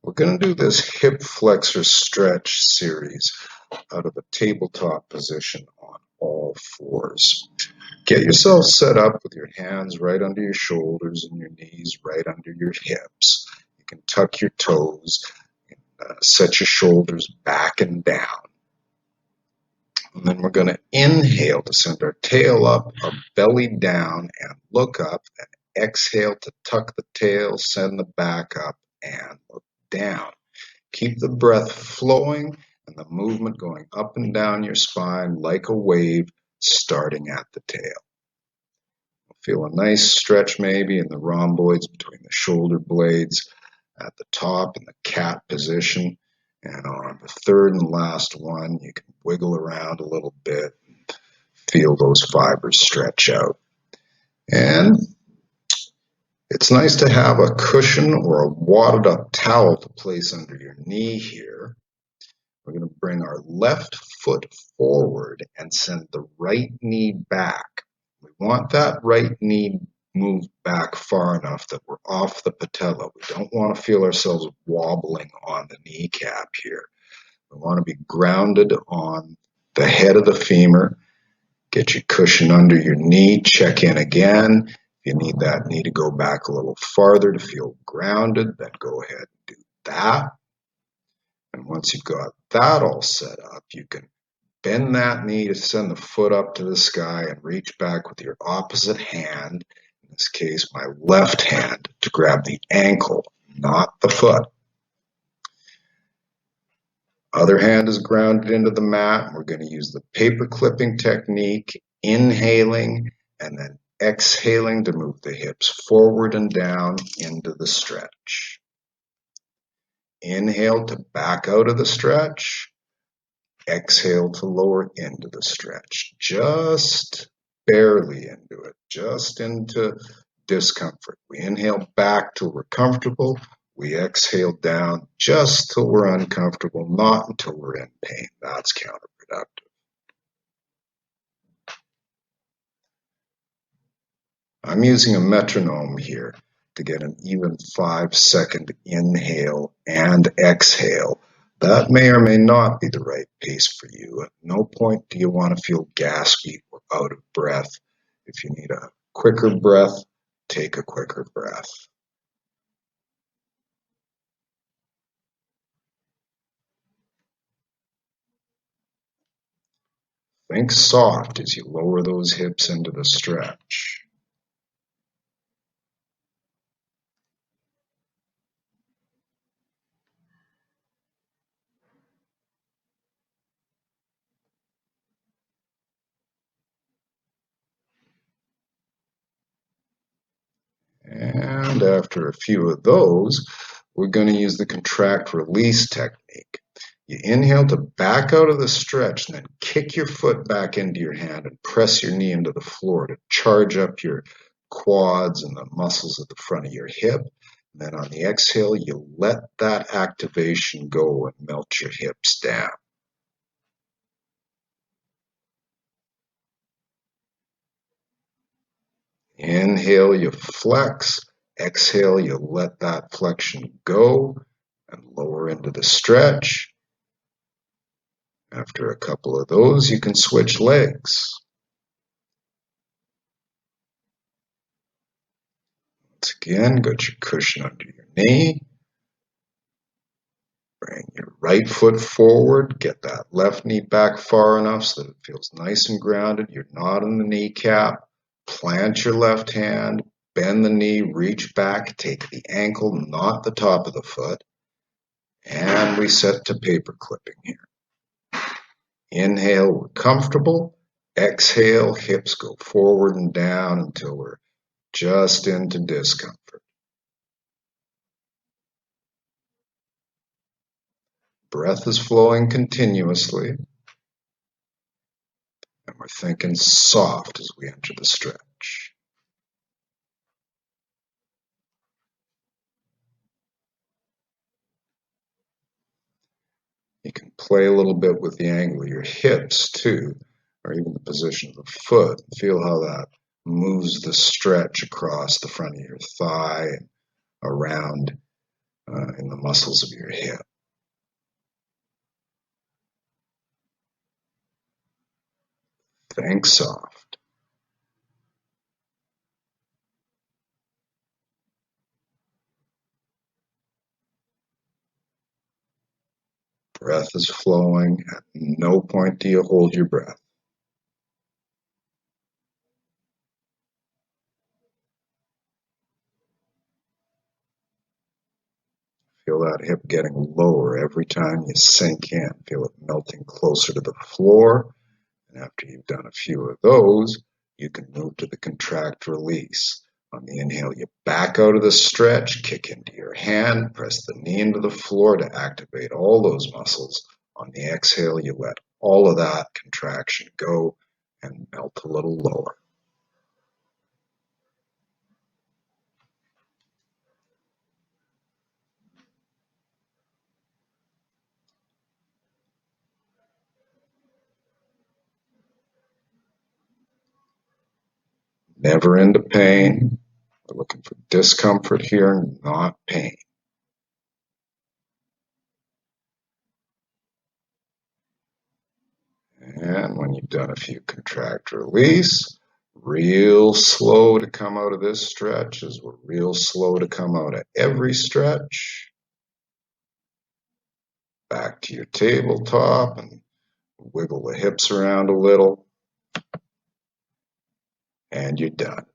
We're going to do this hip flexor stretch series out of a tabletop position on all fours. Get yourself set up with your hands right under your shoulders and your knees right under your hips. You can tuck your toes, set your shoulders back and down. And then we're going to inhale to send our tail up, our belly down, and look up, and exhale to tuck the tail, send the back up, and look down. Keep the breath flowing and the movement going up and down your spine like a wave, starting at the tail. Feel a nice stretch maybe in the rhomboids between the shoulder blades at the top in the cat position. And on the third and last one, you can wiggle around a little bit and feel those fibers stretch out. And it's nice to have a cushion or a wadded up towel to place under your knee here. We're going to bring our left foot forward and send the right knee back. We want that right knee moved back far enough that we're off the patella. We don't want to feel ourselves wobbling on the kneecap here. We want to be grounded on the head of the femur. Get your cushion under your knee. Check in again. If you need that knee to go back a little farther to feel grounded, then go ahead and do that. And once you've got that all set up, you can bend that knee to send the foot up to the sky and reach back with your opposite hand, in this case my left hand, to grab the ankle, not the foot. Other hand is grounded into the mat. We're going to use the paper clipping technique, inhaling and then exhaling to move the hips forward and down into the stretch. Inhale to back out of the stretch. Exhale to lower into the stretch, just barely into it, just into discomfort. We inhale back till we're comfortable. We exhale down just till we're uncomfortable, not until we're in pain. That's counterproductive. I'm using a metronome here to get an even 5-second inhale and exhale. That may or may not be the right pace for you. At no point do you want to feel gaspy or out of breath. If you need a quicker breath, take a quicker breath. Think soft as you lower those hips into the stretch. And after a few of those, we're going to use the contract-release technique. You inhale to back out of the stretch and then kick your foot back into your hand and press your knee into the floor to charge up your quads and the muscles at the front of your hip. And then on the exhale, you let that activation go and melt your hips down. Inhale, you flex. Exhale, you let that flexion go and lower into the stretch. After a couple of those, you can switch legs. Once again, got your cushion under your knee. Bring your right foot forward. Get that left knee back far enough so that it feels nice and grounded. You're not in the kneecap. Plant your left hand. Bend the knee. Reach back. Take the ankle, not the top of the foot. And we set to paper clipping here. Inhale, we're comfortable. Exhale, hips go forward and down until we're just into discomfort. Breath is flowing continuously. And we're thinking soft as we enter the stretch. You can play a little bit with the angle of your hips too, or even the position of the foot. Feel how that moves the stretch across the front of your thigh, around in the muscles of your hip. Think soft. Breath is flowing. At no point do you hold your breath. Feel that hip getting lower every time you sink in. Feel it melting closer to the floor. And after you've done a few of those, you can move to the contract release. On the inhale, you back out of the stretch, kick into your hand, press the knee into the floor to activate all those muscles. On the exhale, you let all of that contraction go and melt a little lower. Never into pain. We're looking for discomfort here, not pain. And when you've done a few contract release, real slow to come out of this stretch as we're real slow to come out of every stretch. Back to your tabletop and wiggle the hips around a little. And you're done.